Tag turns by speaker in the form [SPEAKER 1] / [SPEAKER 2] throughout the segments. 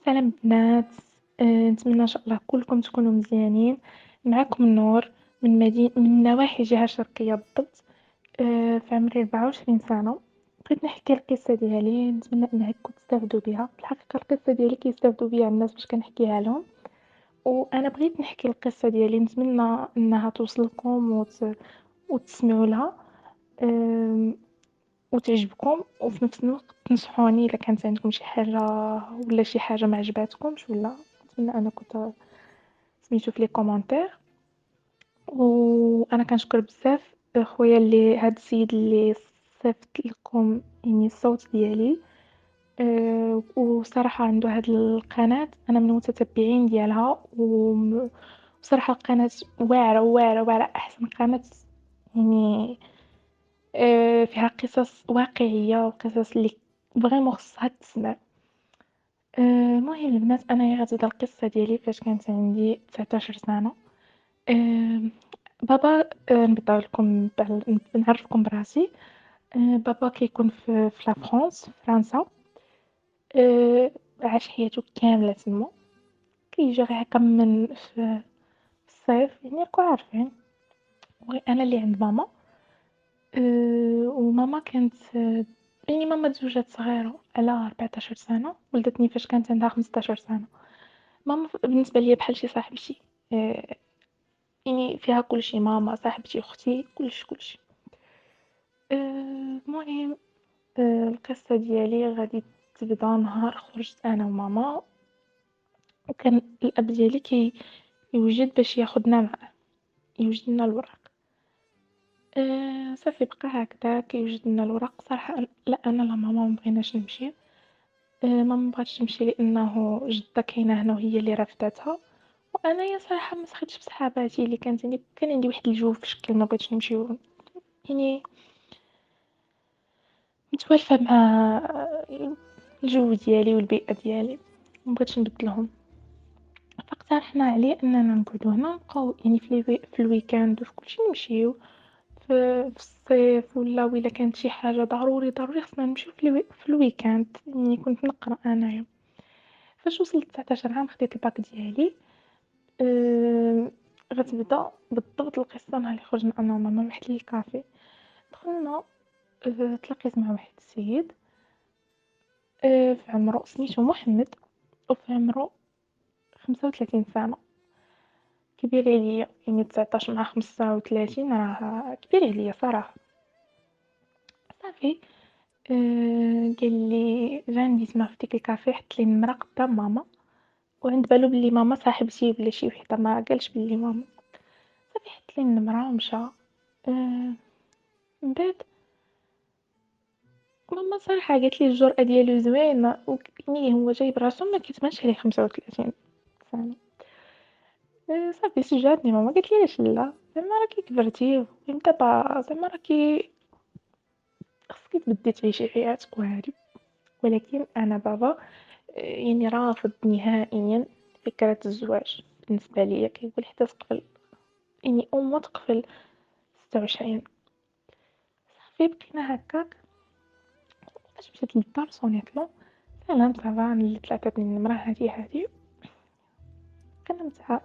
[SPEAKER 1] سلام بنات. نتمنى إن شاء الله كلكم تكونوا مزيانين. معكم نور من نواحي الجهة الشرقية بالضبط. في عمري 24 سنة. بغيت نحكي القصة ديالي، نتمنى أنكم تستافدوا بها. في الحقيقة القصة ديالي كيستافدوا بها الناس باش كنحكيها لهم، وأنا بغيت نحكي القصة ديالي، نتمنى أنها توصلكم وتسمعوا لها. آم، وتعجبكم، وفي نفس الوقت تنصحوني إلا كانت عندكم شي حاجة ولا شي حاجة ما عجباتكمش، ولا نتمنى أنكم سميتو في لي كومونتير. وأنا كنشكر بزاف خويا اللي هاد السيد اللي صيفط لكم يعني الصوت ديالي. وصراحة عنده هاد القناة، أنا من المتتبعين ديالها، وصراحة القناة واعرة واعرة واعرة، أحسن قناة يعني. فيها قصص واقعية وقصص اللي فريمون خصها تسمع. المهم البنات، أنايا غتبدا القصة ديالي فاش كانت عندي 19 سنة. آآ بابا، نبدا لكم نعرّفكم براسي. بابا كيكون في لا فرانس، في فرنسا. عاش حياته كاملة تما. كيجي غير هكا من في الصيف، يعني راكم عارفين. أنا اللي عند ماما. وماما كانت يعني ماما تزوجات صغيرة على 14 سنة، ولدتني فاش كانت عندها 15 سنة. ماما بالنسبة ليا بحال شي صاحبتي. آآ يعني فيها كلشي، ماما، صاحبتي، أختي، كلشي كلشي. المهم، القصة ديالي غادي تبدا نهار خرجت أنا وماما، وكان الأب ديالي يوجد باش ياخدنا معاه، يوجد لنا الوراق. صافي بقى هكذا كيوجد لنا الوراق. صراحة لا أنا لا ماما مبغيناش نمشي. ماما مبغاتش تمشي لأنه جدة كاينة هنا وهي اللي رافداتها، وأنايا صراحة ما سخيتش بصحاباتي اللي كانت عندي. كان عندي واحد الجو في شكل ما بغيتش نمشيو، يعني متوالفة مع الجو ديالي والبيئة ديالي، مبغيتش نبدلهم. فاقترحنا عليه أننا نقعدو هنا، نبقاو يعني في الويكاند وفي كلشي نمشيو في الصيف، ولا كانت شي حاجة ضروري خصنا نمشيو في الويكاند. يعني كنت نقرا أنايا. فاش وصلت 19 عام خديت الباك ديالي. غتبدا بالضبط القصة نهار اللي خرجنا أنا وماما لواحد الكافي. دخلنا. تلاقيت مع واحد السيد، في عمرو سميتو محمد، وفي عمرو 35 سنة. كبير عليا، يعني 19 مع 35 راه كبير عليا صراحة. صافي. قال لي جا نسمع في ديك الكافيه، حط لي النمرة قدام ماما، وعند بالو بلي ماما صاحبتي ولا شي وحدة، ما قالش بلي ماما. صافي حط لي النمرة ومشى. من بعد ماما صراحة قالت لي الجرأة ديالو زوينة، يعني هو جايب راسو ما كيتبانش عليه 35 سنة. صافي شجعتني ماما، قالت لي علاش لا، زعما راكي كبرتي دابا، زعما راكي خصك تبدي تعيشي حياتك وهادي. ولكن أنا بابا يعني رافض نهائيًا فكرة الزواج. بالنسبة ليا كيقول حتى تقبل، يعني أمه تقبل 26. صافي بقينا هكاك. فاش مشيت للدار صونيتلو، سلام صافا، أنا اللي عطاتني النمرة هادي.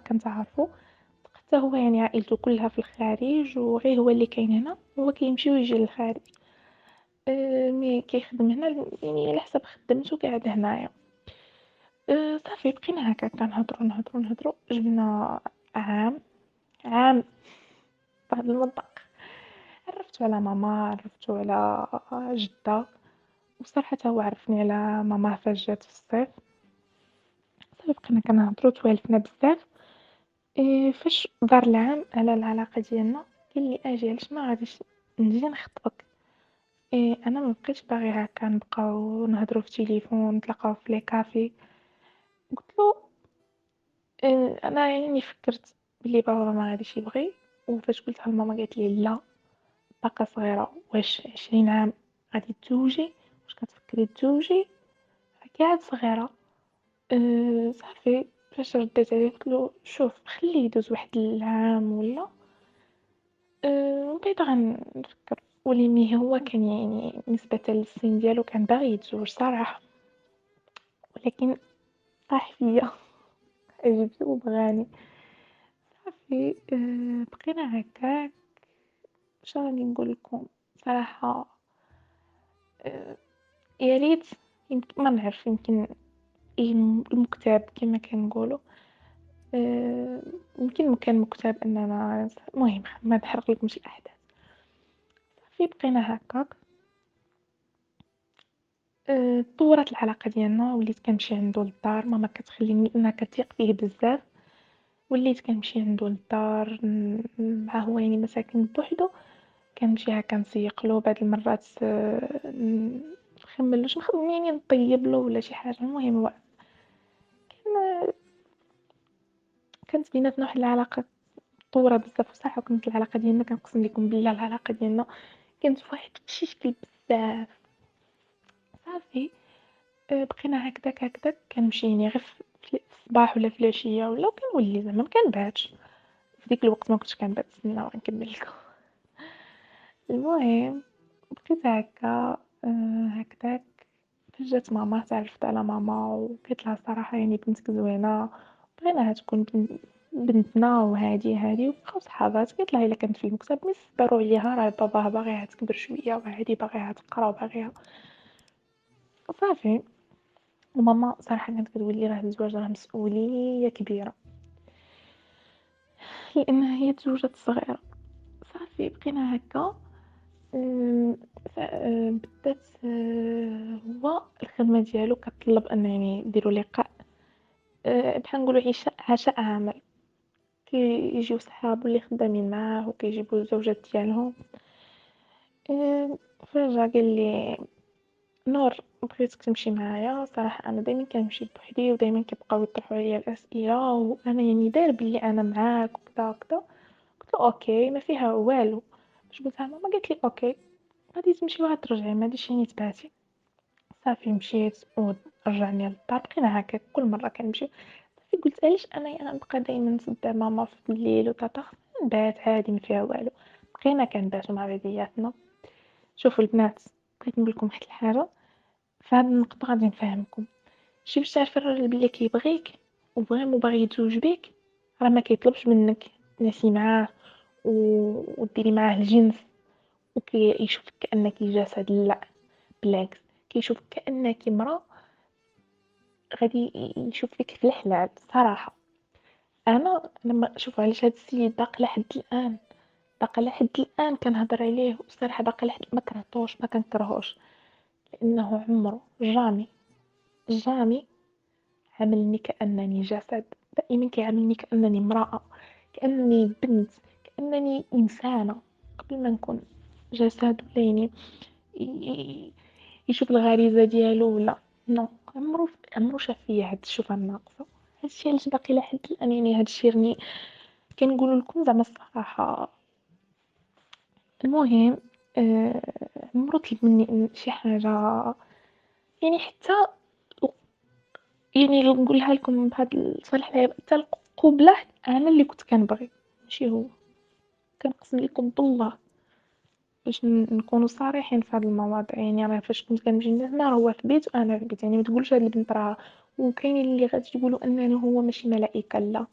[SPEAKER 1] كنتعارفو. حتى هو يعني عائلته كلها في الخارج، وغير هو اللي كاين هنا، هو كيمشي ويجي للخارج. مي كيخدم هنا، يعني على حساب خدمتو قاعد هنايا. صافي بقينا هكاك كنهضرو. جبنا عام في هاد المنطق. عرفتو على ماما، عرفتو على جدة، وصراحة حتى هو عرفني على ماماه فاش جات في الصيف. صافي بقينا كنهضرو، توالفنا بزاف. فاش دار العام على العلاقة ديالنا، قال لي أجي علاش ما غاديش نجي نخطبك. أنا ما بقيتش باغية هكا نبقاو نهضرو في التليفون، نتلاقاو في لي كافي. قلت له أنا يعني فكرت بلي بابا ما غاديش يبغي. وفاش قلتها لماما قالت لي لا، باقا صغيرة، واش 20 عام غادي تزوجي؟ واش كتفكري تزوجي؟ راكي عاد صغيرة. صافي فاش رديت عليه قلت له شوف خليه يدوز واحد العام ولا، من بعد غنفكر. ولكن هو كان يعني نسبة للسن ديالو كان باغي يتزوج صراحة، ولكن طاح فيا. جبت وبغاني صافي. بقينا هكاك. شراني نقول لكم صراحة. آه، يا ريت، يمكن ما نعرف، يمكن المكتئب كما كنقولوا. آه، يمكن كان مكتئب اننا المهم ما نحرق لكمش الاحداث. صافي بقينا هكاك. طورت العلاقة ديالنا، وليت كنمشي عندو للدار، ماما كتخليني انها كتثق فيه بزاف. وليت كنمشي عندو للدار معاه، هو يعني مساكن بوحدو. كنمشي هكا نسيقلو بعض المرات. نخملوش يعني نطيبلو ولا شي حاجة. المهم هو كان كانت بيناتنا واحد العلاقة مطورة بزاف بصح. وكانت العلاقة ديالنا كنقسم لكم بالله العلاقة ديالنا كانت فواحد التشكيل بزاف. صافي. بقينا هكداك هكداك. كنمشي يعني غير في الصباح ولا في العشية ولا، وكنولي زعما مكنباتش. في ديك الوقت ما كنتش كنبات. نسناو غنكمل لكم. المهم بقيت هكا. هكداك. جات ماما، تعرفت على ماما وقلت لها الصراحة يعني بنتك زوينة، بغيناها تكون بنتنا وهادي هادي، وبقاو صحابات. قلت لها الا كانت في المكتب مي صبروا عليها، راه باباها باغيها تكبر شويه وهادي باغيها تقرا وباغيها. صافي. وماما صراحه كانت كتقول لي راه الزواج راه مسؤوليه كبيره، لانها هي تزوجت صغيره. صافي بقينا هكا. بدات. هو الخدمه ديالو كتطلب ان يعني نديرو لقاء. بحال نقولوا عشاء عمل. كيجيو صحابو اللي خدامين معاه وكيجيبو الزوجات ديالهم. فجا قال لي نور بغيتك تمشي معايا. صراحه انا دائما كنمشي بوحدي ودائما كيبقاو يطرحوا عليا الاسئله، وانا يعني داير بلي انا معاك وكذا وكذا. قلت له اوكي ما فيها والو. باش قلتها ماما قالت لي اوكي غادي تمشي وغترجعي ما غاديش يعني تباتي. صافي مشيت ورجعني للدار. بقينا هكا كل مره كنمشيو. صافي قلت علاش انا يعني غنبقى دائما نصدع ماما في الليل وطاطا، نبات عادي ما فيها والو. بقينا كنباتو مع بعضياتنا. شوفوا البنات، بغيت نقول لكم واحد الحاجه في هذه النقطه غادي نفهمكم. شي باش تعرفي الراجل بلي كيبغيك وفريمون باغي يتزوج بيك، راه ما كيطلبش منك تنسي معاه وديري معاه الجنس وكيشوفك كانك جسد. لا، بالعكس، كيشوفك كانك امراه. غادي يشوف فيك في الحلال صراحه. انا لما شوف علاش هاد السيد باقي لحد الان، باقي لحد الان كنهضر عليه وصراحه باقي لحد ما كرهتوش ما كنكرهوش، لانه عمره جامي جامي عاملني كانني جسد. دائما كيعاملني كانني امراه، كانني بنت، كانني انسانه قبل ما نكون جسد ولا يعني ي- يشوف الغريزه ديالو ولا. نو، عمرو شاف فيا هاد الشوفه الناقصه. هادشي علاش باقي لحد الان يعني هادشي راني كنقول لكم زعما الصراحه. المهم عمرو طلب مني شي حاجه، يعني حتى يعني نقولها لكم بهاد الصالح العيب، حتى القبلة انا اللي كنت كنبغي ماشي هو. كنقسم لكم بالله باش نكونوا صريحين في هاد المواضيع. يعني راه فاش كنت كنمشي لهنا راه هو في بيت وانا في بيت، يعني ما تقولش هاد البنت راه. وكاينين اللي غادي تقولوا انني هو ماشي ملائكه. لا،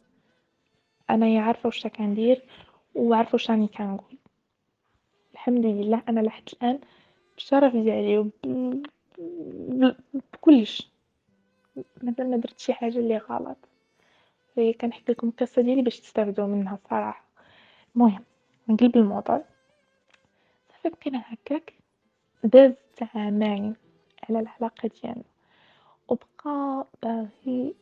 [SPEAKER 1] انا عارفه واش كندير وعارفه واش راني كنقول. الحمد لله انا لحد الان بالشرف ديالي بكلش مازال ما درت شي حاجه اللي غلط. هي كنحكي لكم القصه ديالي باش تستافدوا منها الصراحه. المهم نقلب الموضوع. صافي بقينا هكاك. داز عامين على العلاقه ديالنا، وبقى باغي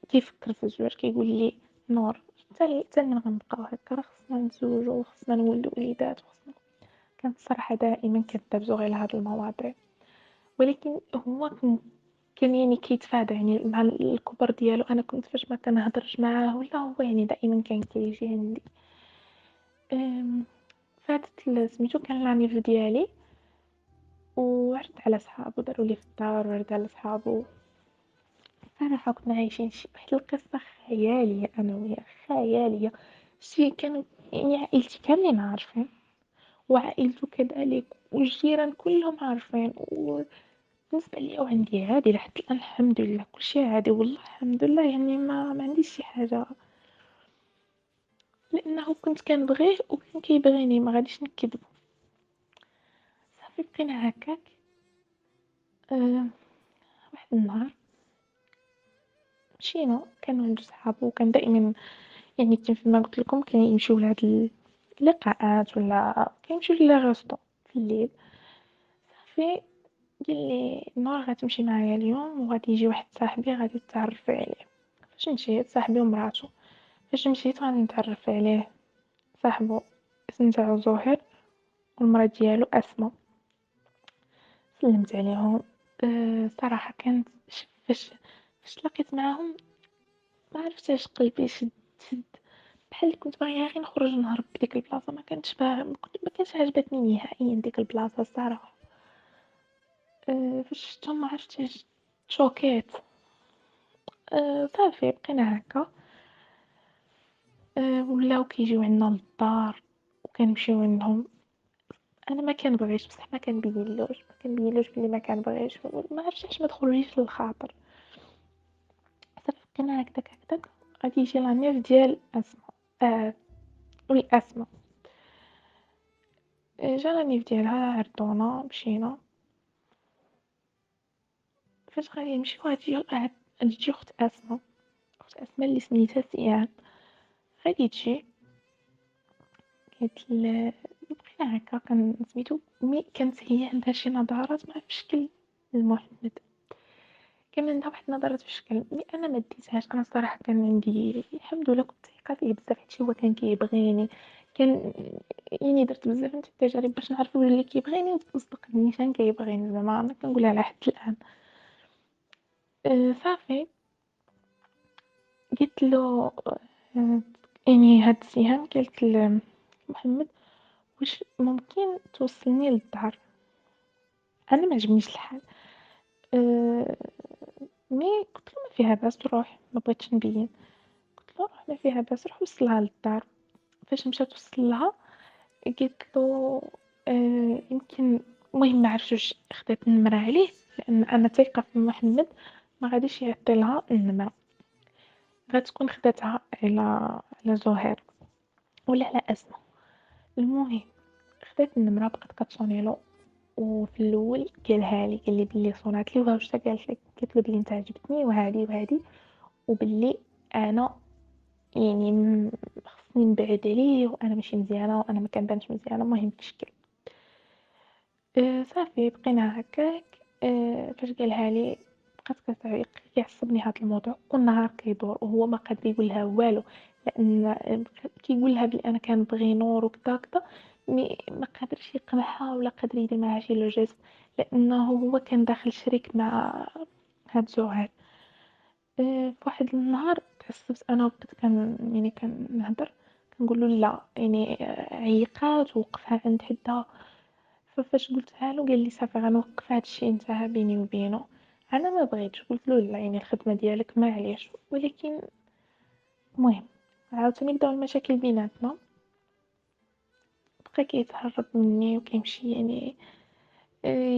[SPEAKER 1] كيفكر في الزواج. كيقول لي نور حتى من غنبقاو هكا راه خصنا نتزوجوا وخصنا نولدوا وليدات وخصنا. كانت الصراحه دائما كندابزو غير لهاد المواضيع، ولكن هو كان يعني كيتفادى يعني مع الكبر ديالو. انا كنت فاش ما كنهضرش معاه ولا هو يعني دائما كان كيجي عندي. فاتت سميتو كان لانيف ديالي وعرضت على صحابو داروا لي في الدار وعرضت على صحابو. صراحة كنا عايشين شي واحد القصة خيالية أنا وياه، خيالية. شي كانوا يعني عائلتي كاملين عارفين وعائلته كذلك والجيران كلهم عارفين بالنسبة ليا وعندي عادي لحد الآن الحمد لله كلشي عادي والله الحمد لله يعني ما عنديش شي حاجة، لأنه كنت كنبغيه وكان كيبغيني ما غاديش نكذبو، صافي بقينا هكاك. واحد النهار مشينا كان عندو صحابو وكان دائمًا يعني كيما قلت لكم كيمشيو لهاد اللقاءات ولا كيمشيو للغوستو في الليل، صافي قالي نور غتمشي معايا اليوم وغادي يجي واحد صاحبي غادي تتعرفي عليه. فاش مشيت صاحبي ومراتو، فاش مشيت غادي نتعرف عليه صاحبو الاسم نتاعو زهير والمرا ديالو أسماء. سلمت عليهم صراحة كانت فاش تلاقيت معاهم ما عرفتش قلبي شد بحال كنت باغية غير نخرج نهرب بديك البلاصة ما كانش عجبتني نهائيا ديك البلاصة الصراحة. فاش شفتهم ما عرفتش تشوكيت. صافي بقينا هكا. ولاو كيجيو عندنا للدار وكنمشيو عندهم. أنا ما كنبغيش بصح ما كنبينلوش بلي ما كنبغيش ما عرفتش علاش ما دخلوليش للخاطر. صافي بقينا هكداك غادي يجي لانيف ديال أسماء. وي أسماء. جا لانيف ديالها عرضونا مشينا. فاش غادي نمشيو غادي تجي أخت أسماء اللي سميتها سيان غادي تجي. بقينا هكا سميتو كانت هي عندها شي نظرات مع في شكل محمد. كان عندها واحد النظرات في الشكل أنا ما ديتهاش. أنا الصراحة كان عندي الحمد لله كنت ثقة فيه بزاف حيت هو كان كيبغيني. كان يعني درت بزاف نتا التجارب باش نعرف بلي كيبغيني وصدقني كان كيبغيني زعما أنا كنقولها على حد الآن. صافي قلت له يعني هاد سهام قالت لمحمد واش ممكن توصلني للدار. أنا ما عجبنيش الحال. آآ مي قلت له: "ما فيها بأس روح." ما بغيتش نبيّن. قلت له: "روح ما فيها بأس روح وصّلها للدار." فاش مشى توصّلها قالت له يمكن المهم ما عرفتش واش خدات النمرة عليه لأن أنا تايقة في محمد ما غاديش يعطي لها النمرة، غتكون خداتها على زهير ولا على أسماء. المهم خدات النمرة بقات كتصونيلو وفي الأول قال لي بلي صونات لي واش قالت لك. قلت له بلي أنت عجبتني وهادي وباللي أنا يعني خصني نبعد عليه وأنا ماشي مزيانة وأنا ما كنبانش مزيانة المهم بشكل. صافي بقينا هكاك. فاش قالها لي بقات كتعيق كيعصبني هاد الموضوع كل نهار كيدور وهو ما قادر يقولها والو لأن كيقولها بلي أنا كنبغي نور وكذا مي ما قادرش يقنعها ولا قادر يدير معاها شي لو جيست لأنه هو كان داخل شريك مع هاد زهير. فواحد النهار تعصبت أنا وبديت يعني كنهضر كنقول له لا يعني عيقات ووقفها عند حدها. ففاش قلتها له قال لي صافي غنوقف هاد الشي انتهى بيني وبينه. أنا ما بغيتش قلت له لا يعني الخدمة ديالك معليش ولكن المهم عاوتاني بداو المشاكل بيناتنا. بقى كيتهرب مني وكيمشي يعني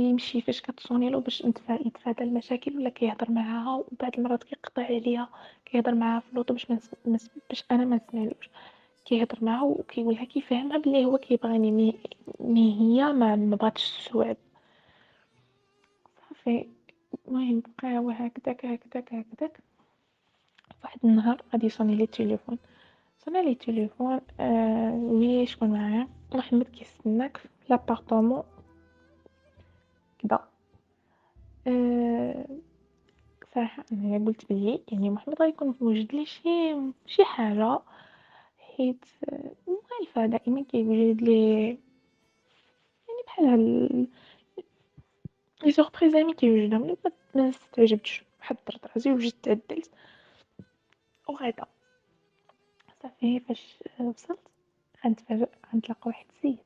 [SPEAKER 1] يمشي فاش كتصونيلو باش يتفادى المشاكل ولا كيهضر معاها وبعض المرات كيقطع عليا كيهضر معاها في اللوطو باش انا ما نسمعلوش. كيهضر معاها وكيقولها كيفهمها بلي هو كيبغيني مي هي ما بغاتش تستوعب. صافي المهم بقاو هكداك. واحد النهار غادي يصوني لي التليفون. صوني لي التليفون وي شكون معايا محمد كيستناك في لابارطومون كدا. آه، صراحة أنا قلت بلي يعني محمد غيكون موجد لي شي حاجة حيت مخالفة دائما كيوجد لي يعني بحال لي سوربريزامي كيوجدهم لي ما استعجبتش حضرت راسي وجدت عدلت وغدا. صافي فاش وصلت غنتفاجأ غنتلاقى واحد السيد.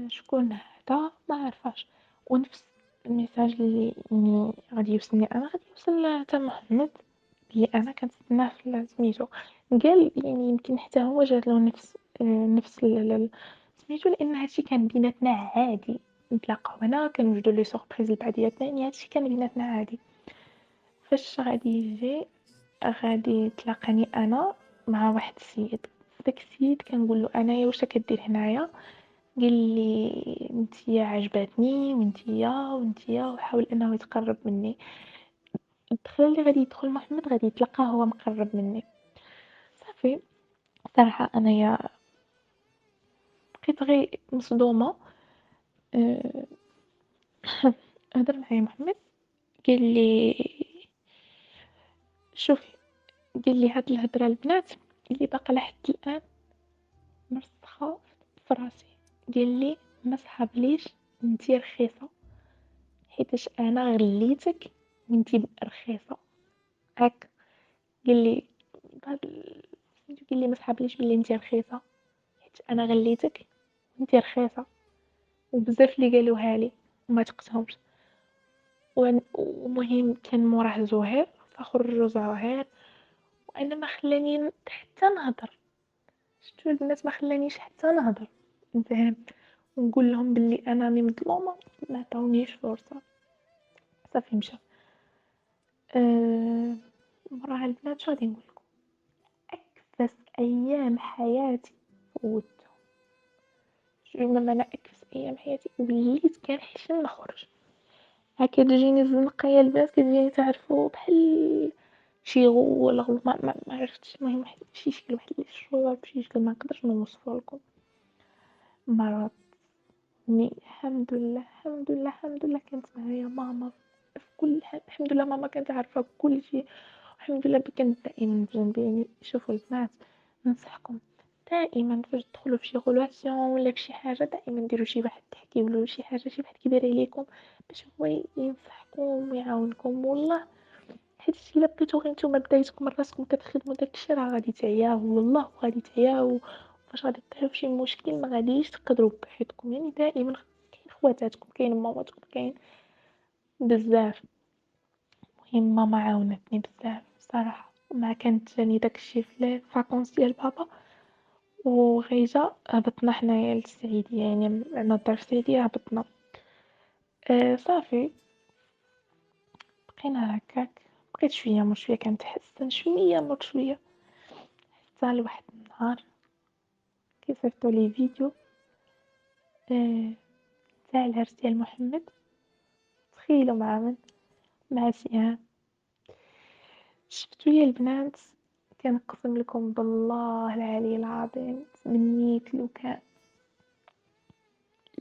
[SPEAKER 1] شكون هذا ما عرفاش ونفس الميساج اللي يعني غادي يوصلني أنا غادي يوصل حتى محمد بلي أنا كنتسناه في سميتو. قال يعني يمكن حتى هو جاتلو نفس نفس سميتو لأن هادشي كان بيناتنا عادي نتلاقاو هنا كنوجدو لي سوربريز لبعضياتنا، يعني هادشي كان بيناتنا عادي. فاش غادي يجي غادي تلاقاني أنا مع واحد السيد، داك السيد كنقول له أنايا واش راكدير هنايا؟ قال لي نتيا عجباتني ونتيا وحاول أنه يتقرب مني. الدخله اللي غادي يدخل محمد غادي يتلقاه هو مقرب مني. صافي صراحة أنايا بقيت غير مصدومة. أه هضر معايا محمد قال لي شوفي، قال لي هاد الهضرة البنات اللي باقا لحد الآن مرسخة في راسي. قال لي ما صحابليش انتي رخيصة حيتاش انا غليتك وانتي رخيصة هاك. قال لي بهاد قال لي ما صحابليش بلي انتي رخيصة حيت انا غليتك وانتي رخيصة. وبزاف اللي قالوها لي وما تقتهمش. ومهم كان موراه زهير فخرجوا زهير وانا ما خلاني حتى نهضر. شفتوا البنات ما خلانيش حتى نهضر نفهم ونقول لهم بلي انا راني مظلومه، ما عطاونيش فرصه. صافي مشى. موراها البنات شنو غادي نقول لكم؟ اكفس ايام حياتي فوتهم. شوفي ما معنى اكفس ايام حياتي؟ وليت كنحشم نخرج هكا تجيني الزنقه يا البنات، كتجيني تعرفوا بحال شي غول ما عرفتش. المهم واحد شي شكل واحد الشعور بشي شكل ما نقدرش نوصفه لكم. مرات الحمد لله الحمد لله الحمد لله كانت معايا ماما في كل حال. الحمد لله ماما كانت عارفة كل شيء. الحمد لله كانت دائما بجنبي. يعني شوفوا البنات ننصحكم دائما فاش تدخلوا في شي غولاسيون ولا في شي حاجة دائما ديروا شي واحد تحكيو له شي حاجة، شي واحد كيدير عليكم باش هو ينصحكم ويعاونكم. والله حيت الا بقيتو غير نتوما بدايتكم من راسكم كتخدموا داكشي راه غادي تعياو والله غادي تعياو. فاش غادي تطيحوا فشي مشكل ما غاديش تقدروا بوحدكم. يعني دائما كاين خواتاتكم كاين ماماتكم كاين بزاف. المهم ماما عاونتني بزاف صراحه. ما كانت جاني داكشي في فاكونس ديال بابا وغيجا هبطنا حنايا للسعيديه، يعني عندنا الدار في السعيديه هبطنا. صافي بقينا هكاك. بقيت شويه مور شويه كنتحسن شويه مور شويه حتى لواحد النهار كيصيفطوا لي فيديو تاع العرس ديال محمد. تخيلوا مع من؟ مع سيام. شفتوا يا البنات كنقسم لكم بالله العلي العظيم تمنيت لو كان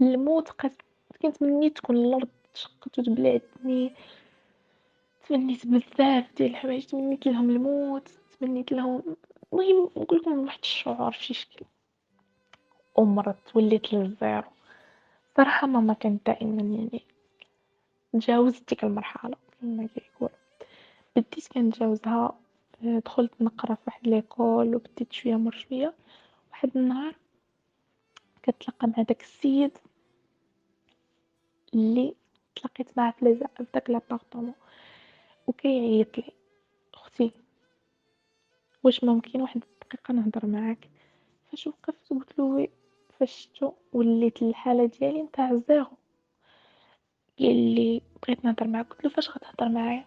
[SPEAKER 1] الموت كنت تمنيت تكون الارض تشقت وتبلعتني. تمنيت بزاف ديال الحوايج، تمنيت لهم الموت، تمنيت لهم. المهم نقول لكم واحد الشعور في شي شكل ومرت وليت للزيرو. صراحه ماما كانت دائما يعني تجاوزت ديك المرحله كما كيقول. بديت كنتجاوزها. دخلت نقرا في واحد ليكول وبديت شويه مور شويه. واحد النهار كتلاقى مع داك السيد اللي تلاقيت معاه في داك لابارطمون وكيعيط لي اختي واش ممكن واحد الدقيقه نهضر معاك؟ فاش وقفت قلت له وي. فاش شفتو وليت الحاله ديالي نتاع الزيرو. قال لي بغيت نهضر معاك. قلت له فاش غتهضر معايا؟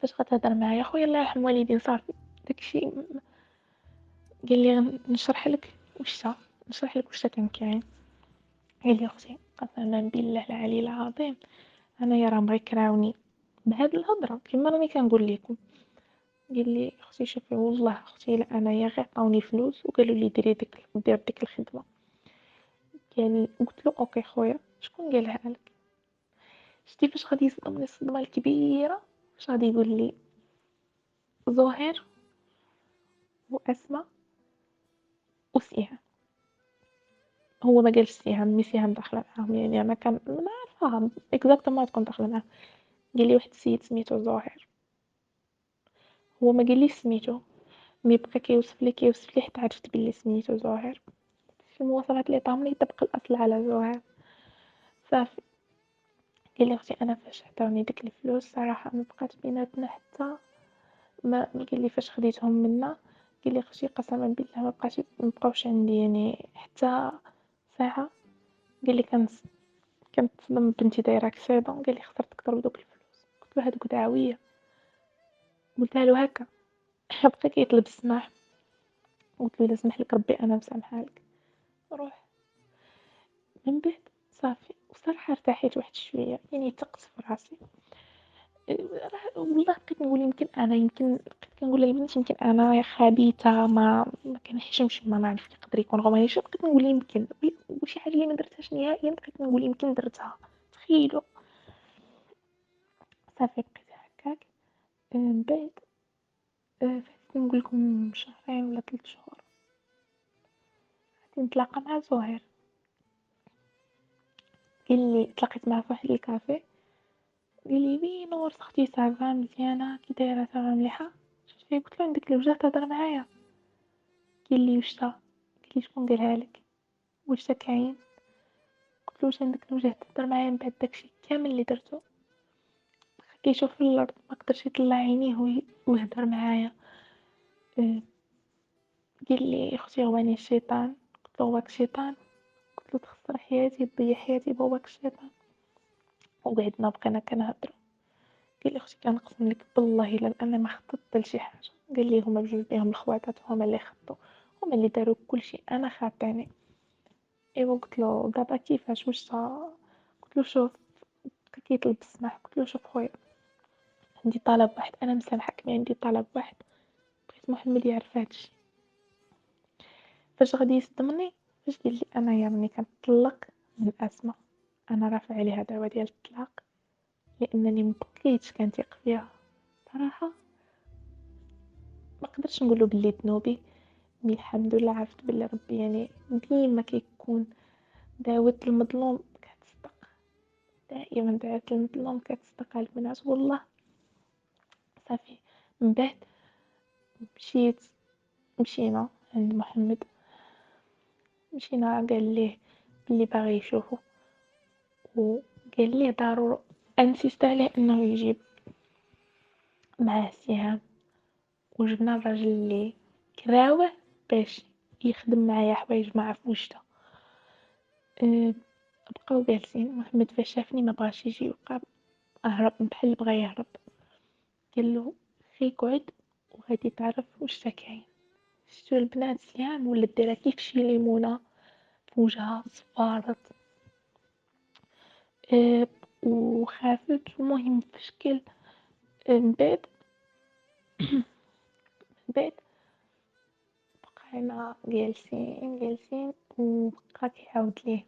[SPEAKER 1] فاش غتهضر معايا خويا الله يرحم والدين صافي داكشي. قال لي نشرح لك وشتا نشرح لك وشتا كان كاين. قال لي اختي قسما بالله العلي العظيم انايا راهم غير كراوني بهاد الهضره كيما راني كنقول لكم. قال لي اختي شوفي والله اختي لا انايا غير عطاوني فلوس وقالوا لي دير ديك الخدمه. قال قلت له اوكي خويا شكون قالها لك؟ شتي فاش غادي يصدمني الصدمه الكبيره؟ فاش غادي يقول لي زهير واسماء وسيها. هو ما قالش سهام مي سهام داخله معاهم، يعني انا كان ما عارفاها اكزاكتومون تكون داخله معاهم. قال لي واحد السيد سميتو زهير. هو ما قاليش سميتو مي بقى كيوصف لي حتى عرفت بلي سميتو زهير. في المواصفات اللي عطاهم لي طبق الاصل على زهير. صافي قال لي اختي انا فاش عطاوني ديك الفلوس صراحه ما بقات بيناتنا حتى ما. قال لي فاش خديتهم منا قال لي اختي قسما بالله ما بقاوش عندي يعني حتى ساعه. قال لي كنتصدم بنتي دايرة أكسيدون، قال لي خسرت أكتر بدوك الفلوس، قلت له هادوك دعوية، قلتها له هكا. بقى كيطلب السماح، قلت له إلا سمح لك ربي أنا مسامحة لك، روح. من بعد صافي، وصراحة ارتاحيت واحد شوية، يعني ثقت في راسي. والله بقيت نقول يمكن بقيت كنقول لبنتي يمكن أنا خبيثة، ما كنحشمش، ما نعرف يقدر يكون غمانيشة، بقيت نقول يمكن وشي حاجة اللي ما درتهاش نهائيًا، بقيت نقول يمكن درتها. تخيلوا. صافي بقيت هكاك. من بعد فاتت نقول لكم شهرين ولا 3 شهور، غادي نتلاقى مع زهير. قال لي تلاقيت معاه في واحد الكافي، قال لي وي نور اختي صافا مزيانة كي دايرة صافا مليحة. شفت فيه قلت له عندك الوجه تهضر معايا. قال لي واش تا؟ قلت لي شكون قالها لك؟ واش تا كاين؟ قلت له واش عندك الوجه تهضر معايا من بعد داكشي كامل اللي درتو؟ بقى كيشوف في الارض، ما قدرش يطلع عينيه ويهضر معايا. آه، قال لي اختي هو أنا الشيطان؟ قلت له هواك الشيطان؟ قلت له تخسر حياتي تضيع حياتي بهواك الشيطان. وقعدنا بقينا كنهضروا. قال لي اختي كنقسم لك بالله الا انا ما خططت لشي حاجه. قال لي هما بجوج بيهم الخواتات هما اللي خططوا، هما اللي داروا كلشي، انا خاطيني. ايوا قلت له دابا كيفاش واش صا؟ قلت له شوف، بقى كيطلب السماح. قلت له شوف خويا، عندي طلب واحد، انا مسامحك مي عندي طلب واحد، بغيت محمد يعرف هادشي. فاش غادي يصدمني، فاش قال لي انايا ملي كنطلق من اسماء انا رافع عليها دعوه ديال الطلاق، لانني مبقيتش كنثيق فيها. صراحه ما قدرتش نقول له بلي ذنوبي، مي الحمد لله عرفت بلي ربي يعني ديما كيكون دعوة المظلوم كتصدق، دائما دعوة المظلوم كتصدق على البنات والله. صافي. من بعد مشيت، مشينا عند محمد، مشينا قال ليه بلي باغي يشوفو، وقال ليه ضروري انسيست عليه انه يجيب معاه سهام، وجبنا الراجل اللي كراوه باش يخدم معايا حوايج مع فوجته. أه، بقاو جالسين. محمد فاش شافني ما بغاش يجي، وبقى هرب بحال بغا يهرب. قالو خي قعد وغادي تعرف واش تا كاين. شتو البنات سيام ولات دايره كيف شي ليمونه في وجهها صفارت. أه، وخافت. المهم في شكل. من بعد من بعد بقينا جالسين جالسين، وبقى كيعاود ليه.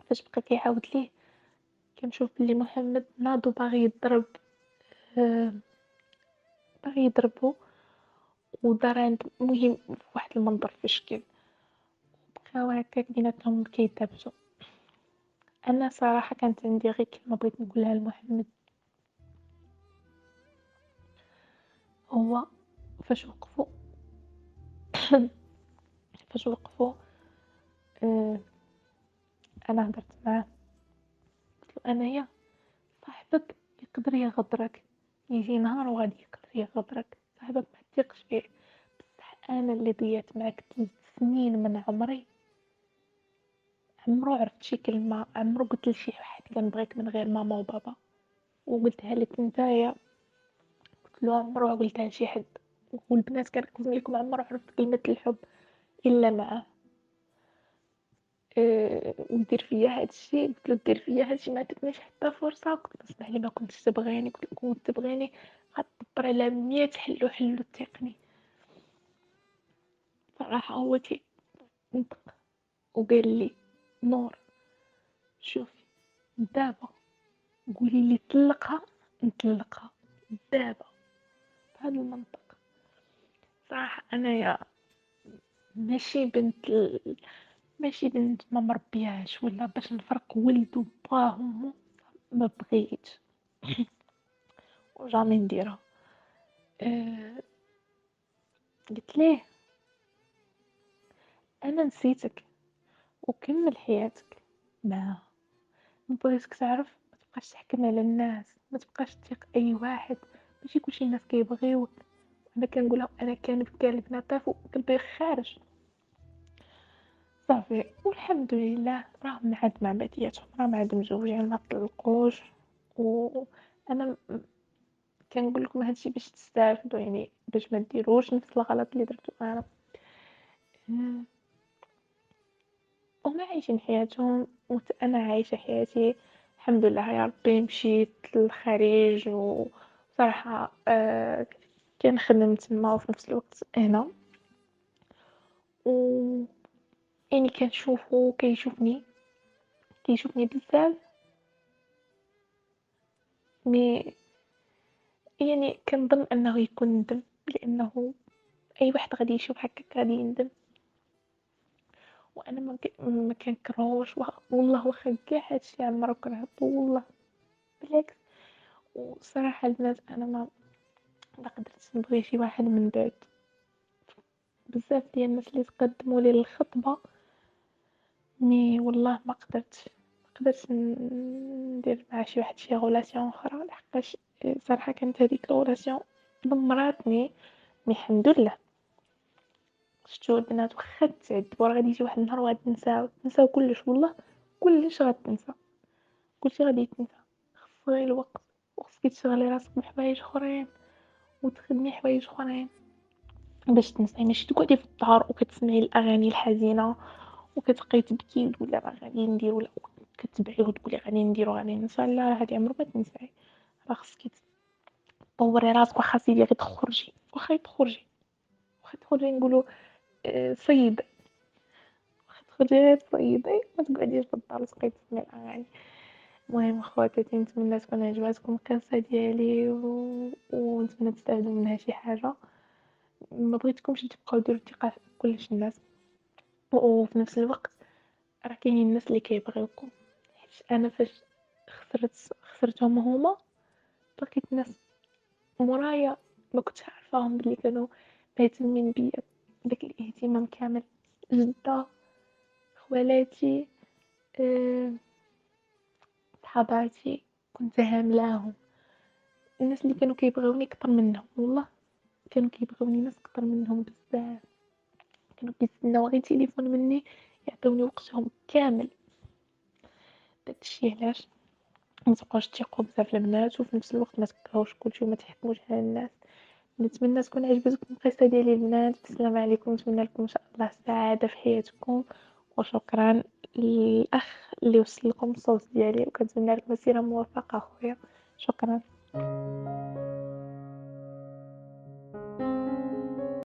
[SPEAKER 1] فاش بقى كيعاود ليه كنشوف بلي محمد ناضو باغي يضرب، أه باغي يضربو، ودار عند المهم في واحد المنظر في شكل، بقاو هكاك بيناتهم كيدابزو. انا صراحه كانت عندي غير كلمه بغيت نقولها لمحمد، هو فاش وقفوا فاش وقفوا آه، انا هضرت معاه. قلت له انايا صاحبك يقدر يغدرك، يجي نهار وغادي يقدر يغدرك، صاحبك ما تثقش فيه. بصح انا اللي ضيعت معاك 3 سنين من عمري، عمرو عرفت شي كلمه، عمرو قلت لشي واحد كنبغيك من غير ماما وبابا، وقلتها لك نتايا. قلت له عمرو قلتها لشي حد، والبنات كنقسم لكم عمرو عرفت كلمه الحب الا معاه. ودير فيا هادشي. قلت له دير فيا هادشي، ما عطيتنيش حتى فرصه. قلت له اسمح لي ما كنتش تبغيني، قلت له كنت تبغيني غتدبر على 100 حل وحل تيقني. صراحه هو نطق وقال لي نور شوفي دابا قولي لي طلقها نطلقها دابا، بهذا المنطق. صراحه انايا ماشي بنت ماشي بنت ما مربياش ولا باش نفرق ولد وباه وامو، ما بغيت وجامي نديرها. أه، قلت ليه انا نسيتك وكمل حياتك معاها، بغيتك تعرف ما تبقاش تحكم على الناس، ما تبقاش تثيق اي واحد، ماشي كلشي الناس كيبغيوك. انا كنقولها انا كان البنات طافوا كنبغي خارج. صافي والحمد لله راهم عاد مع بعضياتهم، راهم عاد مزوجين ما طلقوش، وأنا كنقول لكم هاد الشي باش تستافدوا يعني باش ما ديروش نفس الغلط اللي درتو أنا. آآ هُم عايشين حياتهم أنا عايشة حياتي الحمد لله يا ربي، مشيت للخارج وصراحة كنخدم تما وفي نفس الوقت هنا، و يعني كنشوفو كيشوفني بزاف، مي يعني كنظن أنه يكون ندم، لأنه أي واحد غادي يشوف هكاك غادي يندم، وأنا ما كنكرهوش والله واخا كاع هادشي عمرو كرهته والله بالعكس. وصراحة البنات أنا ما قدرتش نبغي شي واحد من بعد، بزاف ديال الناس اللي تقدموا لي للخطبة مي والله ما قدرتش ندير مع شي واحد شي غولاسيون أخرى لحقاش صراحة كانت هذيك الغولاسيون دمراتني. مي الحمد لله شفتوا البنات واخا تعذبوا راه غادي يجي واحد النهار وغتنساو كلش والله كلش غتنسى، كلشي غادي يتنسى، خص غير الوقت وخصك تشغلي راسك بحوايج اخرين وتخدمي حوايج اخرين باش تنساي، ماشي تقعدي في الدار وكتسمعي الاغاني الحزينه وكتبقاي تبكي وتقولي راه غادي ندير ولا كتبعي وتقولي غادي ندير وغادي ننسى، لا هادي عمرك ما تنساي، راه خصك تطوري راسك واخا سيدي غير تخرجي واخا تخرجي نقولوا صيد واخا تخرجي غير تصيدي ما تقعديش في الدار وتبقاي تسمعي الاغاني. المهم خواتاتي نتمنى تكون عجباتكم القصه ديالي ونتمنى تستافدوا منها شي حاجه، ما بغيتكمش تبقاو ديروا الثقه في كلش الناس، وفي نفس الوقت راه كاينين الناس اللي كيبغيوكم، حيت انا فاش خسرتهم هما لقيت ناس مورايا ما كنتش عارفاهم بلي كانوا مهتمين بيا داك الاهتمام كامل، جدة خوالاتي أه، صحاباتي كنت هاملاهم، الناس اللي كانوا كيبغيوني اكثر منهم والله كانوا كيبغيوني ناس اكثر منهم بزاف، كانوا كيتسناو غير تليفون مني يعطيوني وقتهم كامل. داكشي علاش متبقاوش تيقوا بزاف البنات وفي نفس الوقت ما تكرهوش كلشي وما تحكموش على الناس. نتمنى تكون عجبتكم القصة ديالي البنات، السلام عليكم، نتمنى لكم ان شاء الله السعادة في حياتكم، وشكرا للاخ اللي وصل لكم الصوت ديالي، وكنتمنى لك مسيرة موفقة اخويا، شكرا.